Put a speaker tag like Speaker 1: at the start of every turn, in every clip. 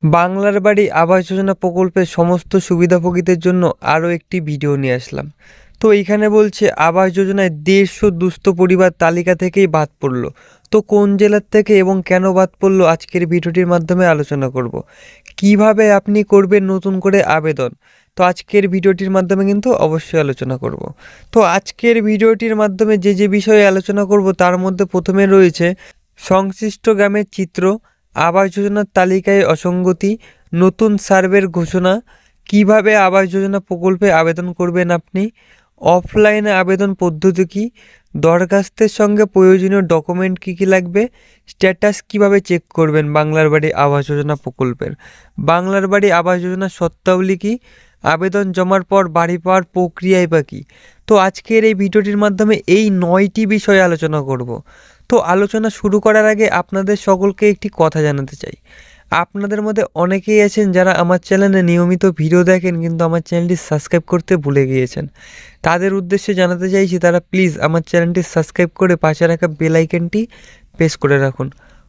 Speaker 1: বাংলার বাড়ি আবাস যোজনা প্রকল্পের সমস্ত সুবিধাভোগীদের জন্য আরও একটি ভিডিও নিয়ে আসলাম। তো এইখানে বলছে আবাস যোজনায় 150 দুস্থ পরিবার তালিকা থেকেই বাদ পড়লো। তো কোন জেলার থেকে এবং কেন বাদ পড়লো আজকের ভিডিওটির মাধ্যমে আলোচনা করব। কিভাবে আপনি করবেন নতুন করে আবেদন, তো আজকের ভিডিওটির মাধ্যমে কিন্তু অবশ্যই আলোচনা করব। তো আজকের ভিডিওটির মাধ্যমে যে বিষয়ে আলোচনা করব তার মধ্যে প্রথমে রয়েছে সংশ্লিষ্ট গ্রামের চিত্র, আবাস যোজনার তালিকায় অসঙ্গতি, নতুন সার্ভের ঘোষণা, কিভাবে আবাস যোজনা প্রকল্পে আবেদন করবেন আপনি, অফলাইনে আবেদন পদ্ধতি কী, দরখাস্তের সঙ্গে প্রয়োজনীয় ডকুমেন্ট কী কী লাগবে, স্ট্যাটাস কিভাবে চেক করবেন বাংলার বাড়ি আবাস যোজনা প্রকল্পের, বাংলার বাড়ি আবাস যোজনার শর্তাবলী কী, আবেদন জমার পর বাড়ি পাওয়ার প্রক্রিয়ায় বা কী। তো আজকের এই ভিডিওটির মাধ্যমে এই 9টি বিষয়ে আলোচনা করব। তো আলোচনা শুরু করার আগে আপনাদের সকলকে একটি কথা জানাতে চাই। আপনাদের মধ্যে অনেকেই আছেন যারা আমার চ্যানেলে নিয়মিত ভিডিও দেখেন কিন্তু আমার চ্যানেলটি সাবস্ক্রাইব করতে ভুলে গিয়েছেন। তাদের উদ্দেশ্যে জানাতে চাইছি তারা প্লিজ আমার চ্যানেলটি সাবস্ক্রাইব করে পাশে রাখা বেল আইকনটি প্রেস করে রাখুন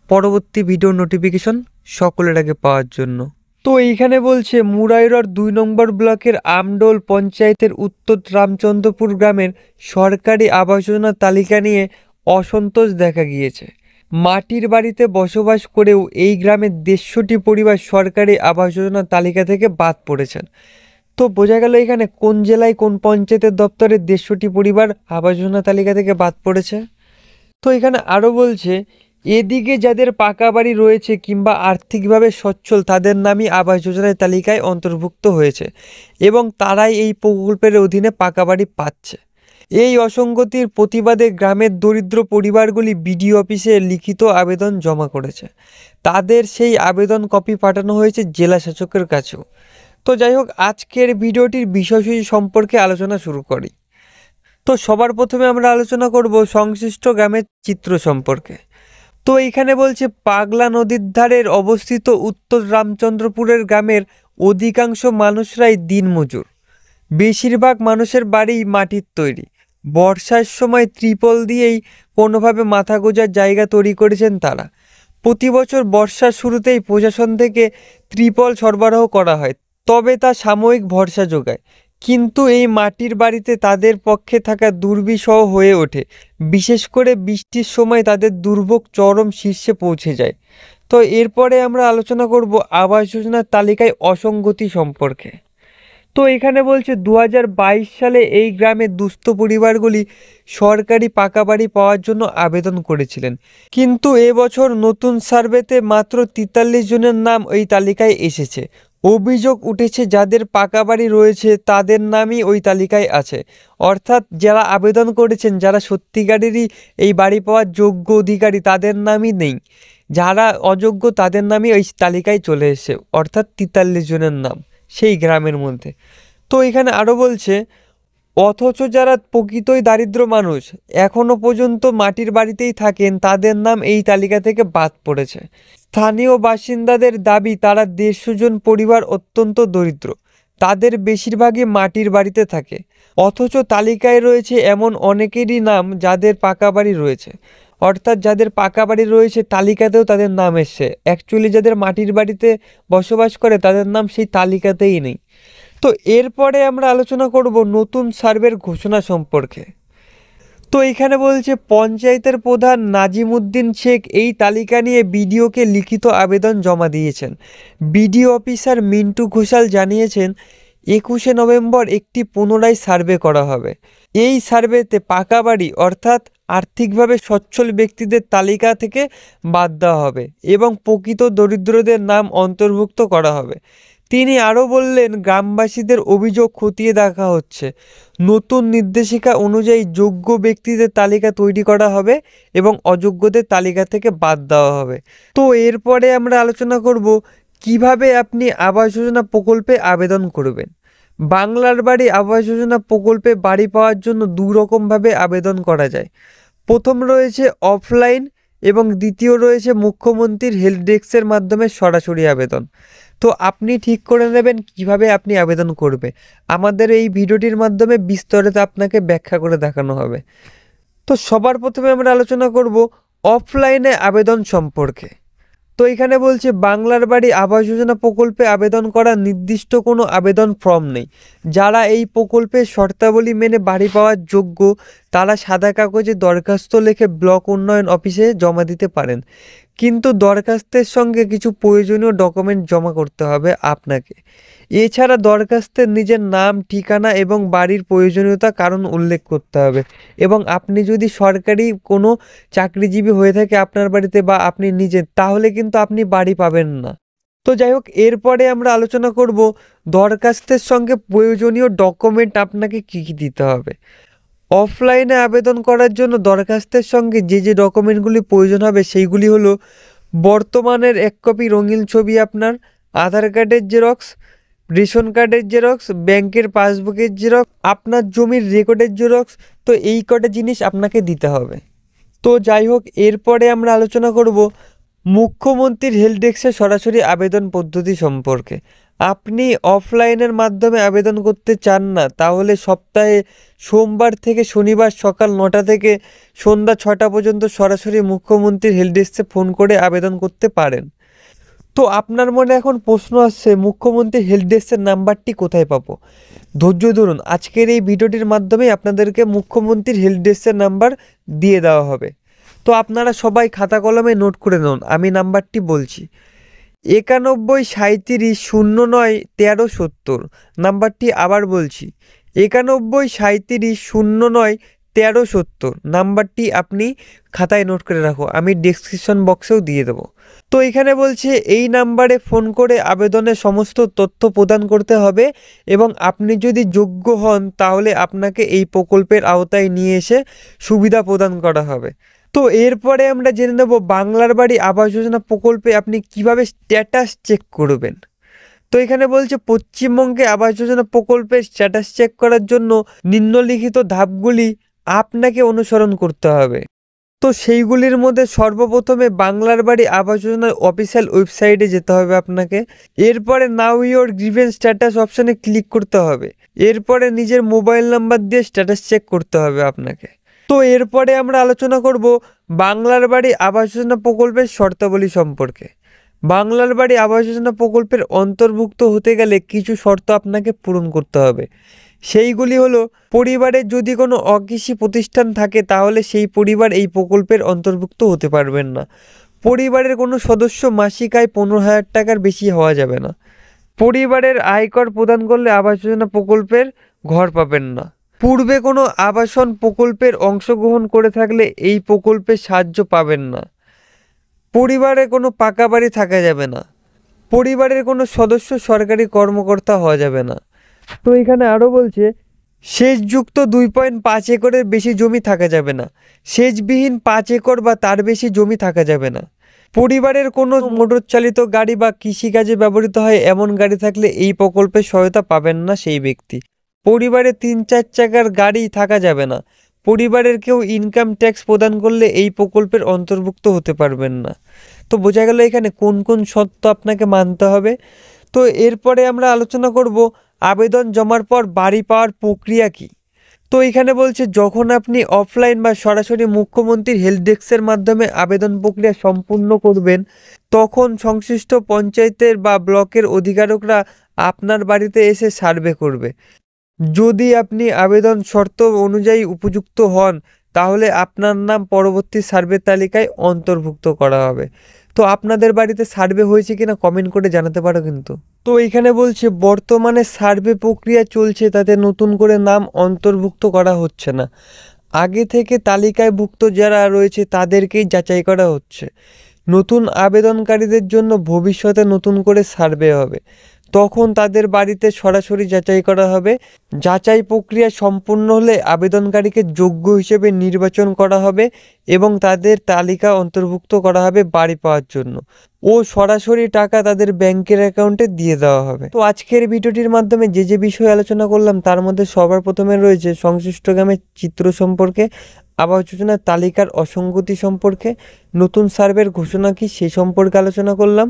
Speaker 1: পরবর্তী ভিডিও নোটিফিকেশন সকলের আগে পাওয়ার জন্য। তো এইখানে বলছে মুরাইরর 2 নম্বর ব্লকের আমডোল পঞ্চায়েতের উত্তর রামচন্দ্রপুর গ্রামের সরকারি আবাস যোজনার তালিকা নিয়ে অসন্তোষ দেখা গিয়েছে। মাটির বাড়িতে বসবাস করেও এই গ্রামের 150টি পরিবার সরকারি আবাস যোজনার তালিকা থেকে বাদ পড়েছেন। তো বোঝা গেল এখানে কোন জেলায় কোন পঞ্চায়েতের দপ্তরে 150টি পরিবার আবাস যোজনা তালিকা থেকে বাদ পড়েছে। তো এখানে আরও বলছে এদিকে যাদের পাকা বাড়ি রয়েছে কিংবা আর্থিকভাবে সচ্ছল তাদের নামই আবাস যোজনার তালিকায় অন্তর্ভুক্ত হয়েছে এবং তারাই এই প্রকল্পের অধীনে পাকা বাড়ি পাচ্ছে। এই অসঙ্গতির প্রতিবাদে গ্রামের দরিদ্র পরিবারগুলি বিডিও অফিসে লিখিত আবেদন জমা করেছে। তাদের সেই আবেদন কপি পাঠানো হয়েছে জেলা শাসকের কাছেও। তো যাই হোক, আজকের ভিডিওটির বিষয়সূচি সম্পর্কে আলোচনা শুরু করি। তো সবার প্রথমে আমরা আলোচনা করব সংশ্লিষ্ট গ্রামের চিত্র সম্পর্কে। তো এইখানে বলছে পাগলা নদীর ধারের অবস্থিত উত্তর রামচন্দ্রপুরের গ্রামের অধিকাংশ মানুষরাই দিনমজুর। বেশিরভাগ মানুষের বাড়ি মাটির তৈরি। বর্ষার সময় ত্রিপল দিয়েই কোনোভাবে মাথা গোঁজার জায়গা তৈরি করেছেন তারা। প্রতি বছর বর্ষার শুরুতেই প্রশাসন থেকে ত্রিপল সরবরাহ করা হয়, তবে তা সাময়িক ভরসা যোগায়। কিন্তু এই মাটির বাড়িতে তাদের পক্ষে থাকা দুর্বিষহ হয়ে ওঠে। বিশেষ করে বৃষ্টির সময় তাদের দুর্ভোগ চরম শীর্ষে পৌঁছে যায়। তো এরপরে আমরা আলোচনা করব আবাস যোজনার তালিকায় অসঙ্গতি সম্পর্কে। তো এখানে বলছে 2022 সালে এই গ্রামের দুস্থ পরিবারগুলি সরকারি পাকা বাড়ি পাওয়ার জন্য আবেদন করেছিলেন, কিন্তু এবছর নতুন সার্ভেতে মাত্র 43 জনের নাম ওই তালিকায় এসেছে। অভিযোগ উঠেছে যাদের পাকা বাড়ি রয়েছে তাদের নামই ওই তালিকায় আছে, অর্থাৎ যারা আবেদন করেছেন যারা সত্যিকারেরই এই বাড়ি পাওয়ার যোগ্য অধিকারী তাদের নামই নেই, যারা অযোগ্য তাদের নামই ওই তালিকায় চলে এসেছে, অর্থাৎ 43 জনের নাম সেই গ্রামের মধ্যে। তো এখানে আরও বলছে অথচ যারা প্রকৃতই দারিদ্র মানুষ এখনও পর্যন্ত মাটির বাড়িতেই থাকেন তাদের নাম এই তালিকা থেকে বাদ পড়েছে। স্থানীয় বাসিন্দাদের দাবি তারা 150 জন পরিবার অত্যন্ত দরিদ্র, তাদের বেশিরভাগই মাটির বাড়িতে থাকে। অথচ তালিকায় রয়েছে এমন অনেকেরই নাম যাদের পাকা বাড়ি রয়েছে, অর্থাৎ যাদের পাকা বাড়ি রয়েছে তালিকাতেও তাদের নাম এসছে, অ্যাকচুয়ালি যাদের মাটির বাড়িতে বসবাস করে তাদের নাম সেই তালিকাতেই নেই। তো এরপরে আমরা আলোচনা করব নতুন সার্ভের ঘোষণা সম্পর্কে। তো এখানে বলছে পঞ্চায়েতের প্রধান নাজিমুদ্দিন শেখ এই তালিকা নিয়ে বিডিওকে লিখিত আবেদন জমা দিয়েছেন। বিডিও অফিসার মিন্টু ঘোষাল জানিয়েছেন 21শে নভেম্বর একটি পুনরায় সার্ভে করা হবে। এই সার্ভেতে পাকা বাড়ি অর্থাৎ আর্থিকভাবে সচ্ছল ব্যক্তিদের তালিকা থেকে বাদ দেওয়া হবে এবং প্রকৃত দরিদ্রদের নাম অন্তর্ভুক্ত করা হবে। তিনি আরও বললেন গ্রামবাসীদের অভিযোগ খতিয়ে দেখা হচ্ছে। নতুন নির্দেশিকা অনুযায়ী যোগ্য ব্যক্তিদের তালিকা তৈরি করা হবে এবং অযোগ্যদের তালিকা থেকে বাদ দেওয়া হবে। তো এরপরে আমরা আলোচনা করব কিভাবে আপনি আবাস যোজনা প্রকল্পে আবেদন করবেন। বাংলার বাড়ি আবাস যোজনা প্রকল্পে বাড়ি পাওয়ার জন্য 2 রকমভাবে আবেদন করা যায়। প্রথম রয়েছে অফলাইন এবং দ্বিতীয় রয়েছে মুখ্যমন্ত্রীর হেল্প ডেস্কের মাধ্যমে সরাসরি আবেদন। তো আপনি ঠিক করে নেবেন কিভাবে আপনি আবেদন করবে। আমাদের এই ভিডিওটির মাধ্যমে বিস্তারিত আপনাকে ব্যাখ্যা করে দেখানো হবে। তো সবার প্রথমে আমরা আলোচনা করব অফলাইনে আবেদন সম্পর্কে। তো এখানে বলছে বাংলার বাড়ি আবাস যোজনা প্রকল্পে আবেদন করা নির্দিষ্ট কোনো আবেদন ফর্ম নেই। যারা এই প্রকল্পের শর্তাবলী মেনে বাড়ি পাওয়ার যোগ্য তারা সাদা কাগজে দরখাস্ত লিখে ব্লক উন্নয়ন অফিসে জমা দিতে পারেন, কিন্তু দরখাস্তের সঙ্গে কিছু প্রয়োজনীয় ডকুমেন্ট জমা করতে হবে আপনাকে। এছাড়া দরখাস্তের নিজের নাম, ঠিকানা এবং বাড়ির প্রয়োজনীয়তা কারণ উল্লেখ করতে হবে। এবং আপনি যদি সরকারি কোনো চাকরিজীবী হয়ে থাকে আপনার বাড়িতে বা আপনি নিজে, তাহলে কিন্তু আপনি বাড়ি পাবেন না। তো যাই হোক, এরপরে আমরা আলোচনা করব দরখাস্তের সঙ্গে প্রয়োজনীয় ডকুমেন্ট আপনাকে কী কী দিতে হবে। অফলাইনে আবেদন করার জন্য দরখাস্তের সঙ্গে যে যে ডকুমেন্টগুলি প্রয়োজন হবে সেইগুলি হলো বর্তমানের 1 কপি রঙিন ছবি, আপনার আধার কার্ডের জেরক্স, রেশন কার্ডের জেরক্স, ব্যাংকের পাসবুকের জেরক্স, আপনার জমির রেকর্ডের জেরক্স। তো এই কটা জিনিস আপনাকে দিতে হবে। তো যাই হোক, এরপরে আমরা আলোচনা করব মুখ্যমন্ত্রীর হেল্প ডেস্কে সরাসরি আবেদন পদ্ধতি সম্পর্কে। আপনি অফলাইনের মাধ্যমে আবেদন করতে চান না, তাহলে সপ্তাহে সোমবার থেকে শনিবার সকাল 9টা থেকে সন্ধ্যা 6টা পর্যন্ত সরাসরি মুখ্যমন্ত্রীর হেল্প ডেস্কে ফোন করে আবেদন করতে পারেন। তো আপনার মনে এখন প্রশ্ন আসছে, মুখ্যমন্ত্রীর হেল্প ডেস্কের নাম্বারটি কোথায় পাবো? ধৈর্য ধরুন, আজকের এই ভিডিওটির মাধ্যমে আপনাদেরকে মুখ্যমন্ত্রীর হেল্প ডেস্কের নাম্বার দিয়ে দেওয়া হবে। তো আপনারা সবাই খাতা কলমে নোট করে নিন, আমি নাম্বারটি বলছি। 91 37 09 13 70। নাম্বারটি আবার বলছি, 91 37 09 13 70। নাম্বারটি আপনি খাতায় নোট করে রাখো, আমি ডেসক্রিপশন বক্সেও দিয়ে দেবো। তো এখানে বলছে এই নাম্বারে ফোন করে আবেদনের সমস্ত তথ্য প্রদান করতে হবে এবং আপনি যদি যোগ্য হন তাহলে আপনাকে এই প্রকল্পের আওতায় নিয়ে এসে সুবিধা প্রদান করা হবে। তো এরপরে আমরা জেনে নেব বাংলার বাড়ি আবাস যোজনা প্রকল্পে আপনি কিভাবে স্ট্যাটাস চেক করবেন। তো এখানে বলছে পশ্চিমবঙ্গে আবাস যোজনা প্রকল্পের স্ট্যাটাস চেক করার জন্য নিম্নলিখিত ধাপগুলি আপনাকে অনুসরণ করতে হবে। তো সেইগুলির মধ্যে সর্বপ্রথমে বাংলার বাড়ি আবাস যোজনার অফিসিয়াল ওয়েবসাইটে যেতে হবে আপনাকে। এরপরে নাও ইওর গ্রিভেন্স স্ট্যাটাস অপশানে ক্লিক করতে হবে। এরপরে নিজের মোবাইল নাম্বার দিয়ে স্ট্যাটাস চেক করতে হবে আপনাকে। তো এরপরে আমরা আলোচনা করব বাংলার বাড়ি আবাস যোজনা প্রকল্পের শর্তাবলী সম্পর্কে। বাংলার বাড়ি আবাস যোজনা প্রকল্পের অন্তর্ভুক্ত হতে গেলে কিছু শর্ত আপনাকে পূরণ করতে হবে। সেইগুলি হলো, পরিবারের যদি কোনো অকৃষি প্রতিষ্ঠান থাকে তাহলে সেই পরিবার এই প্রকল্পের অন্তর্ভুক্ত হতে পারবেন না। পরিবারের কোনো সদস্য মাসিক আয় 15,000 টাকার বেশি হওয়া যাবে না। পরিবারের আয়কর প্রদান করলে আবাস যোজনা প্রকল্পের ঘর পাবেন না। পূর্বে কোনো আবাসন প্রকল্পের অংশগ্রহণ করে থাকলে এই প্রকল্পের সাহায্য পাবেন না। পরিবারে কোনো পাকা বাড়ি থাকা যাবে না। পরিবারের কোনো সদস্য সরকারি কর্মকর্তা হওয়া যাবে না। তো এখানে আরও বলছে সেচযুক্ত 2.5 একরের বেশি জমি থাকা যাবে না। সেচবিহীন 5 একর বা তার বেশি জমি থাকা যাবে না। পরিবারের কোনো মোটর চালিত গাড়ি বা কৃষিকাজে ব্যবহৃত হয় এমন গাড়ি থাকলে এই প্রকল্পের সহায়তা পাবেন না সেই ব্যক্তি। পরিবারে 3-4 চাকার গাড়ি থাকা যাবে না। পরিবারের কেউ ইনকাম ট্যাক্স প্রদান করলে এই প্রকল্পের অন্তর্ভুক্ত হতে পারবেন না। তো বোঝা গেল এখানে কোন কোন শর্ত আপনাকে মানতে হবে। তো এরপরে আমরা আলোচনা করব আবেদন জমার পর বাড়ি পাওয়ার প্রক্রিয়া কী। তো এখানে বলছে যখন আপনি অফলাইন বা সরাসরি মুখ্যমন্ত্রীর হেল্প ডেস্কের মাধ্যমে আবেদন প্রক্রিয়া সম্পূর্ণ করবেন, তখন সংশ্লিষ্ট পঞ্চায়েতের বা ব্লকের অধিকারকরা আপনার বাড়িতে এসে সার্ভে করবে। যদি আপনি আবেদন শর্ত অনুযায়ী উপযুক্ত হন তাহলে আপনার নাম পরবর্তী সার্ভে তালিকায় অন্তর্ভুক্ত করা হবে। তো আপনাদের বাড়িতে সার্ভে হয়েছে কিনা কমেন্ট করে জানাতে পারো কিন্তু। তো এখানে বলছে বর্তমানে সার্ভে প্রক্রিয়া চলছে, তাতে নতুন করে নাম অন্তর্ভুক্ত করা হচ্ছে না। আগে থেকে তালিকায়ভুক্ত যারা রয়েছে তাদেরকেই যাচাই করা হচ্ছে। নতুন আবেদনকারীদের জন্য ভবিষ্যতে নতুন করে সার্ভে হবে, তখন তাদের বাড়িতে সরাসরি যাচাই করা হবে। যাচাই প্রক্রিয়া সম্পূর্ণ হলে আবেদনকারীকে যোগ্য হিসেবে নির্বাচন করা হবে এবং তাদের তালিকা অন্তর্ভুক্ত করা হবে বাড়ি পাওয়ার জন্য ও সরাসরি টাকা তাদের ব্যাংকের অ্যাকাউন্টে দিয়ে দেওয়া হবে। তো আজকের ভিডিওটির মাধ্যমে যে যে বিষয়ে আলোচনা করলাম তার মধ্যে সবার প্রথমে রয়েছে সংশ্লিষ্ট গ্রামের চিত্র সম্পর্কে, আবাস যোজনার তালিকার অসঙ্গতি সম্পর্কে, নতুন সার্ভের ঘোষণা কী সে সম্পর্কে আলোচনা করলাম,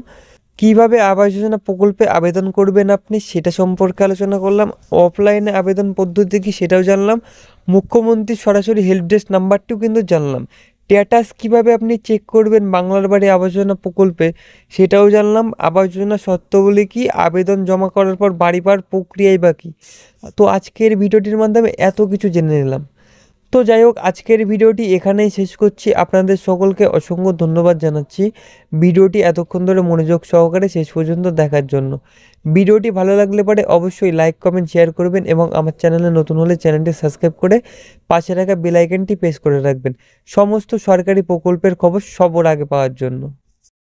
Speaker 1: কিভাবে আবাস যোজনা প্রকল্পে আবেদন করবেন আপনি সেটা সম্পর্কে আলোচনা করলাম, অফলাইনে আবেদন পদ্ধতি কী সেটাও জানলাম, মুখ্যমন্ত্রীর সরাসরি হেল্প ডেস্ক নাম্বারটিও কিন্তু জানলাম। স্ট্যাটাস কিভাবে আপনি চেক করবেন বাংলার বাড়ি আবাস যোজনা প্রকল্পে সেটাও জানলাম। আবাস যোজনা শর্তাবলী কি, আবেদন জমা করার পর বাড়ি পাওয়ার প্রক্রিয়াই বা কী। তো আজকের ভিডিওটির মাধ্যমে এত কিছু জেনে নিলাম। তো যাই হোক, আজকের ভিডিওটি এখানেই শেষ করছি। আপনাদের সকলকে অসংখ্য ধন্যবাদ জানাচ্ছি ভিডিওটি এতক্ষণ ধরে মনোযোগ সহকারে শেষ পর্যন্ত দেখার জন্য। ভিডিওটি ভালো লাগলে পরে অবশ্যই লাইক কমেন্ট শেয়ার করবেন এবং আমার চ্যানেলে নতুন হলে চ্যানেলটি সাবস্ক্রাইব করে পাশে রাখা বেল আইকনটি প্রেস করে রাখবেন সমস্ত সরকারি প্রকল্পের খবর সবার আগে পাওয়ার জন্য।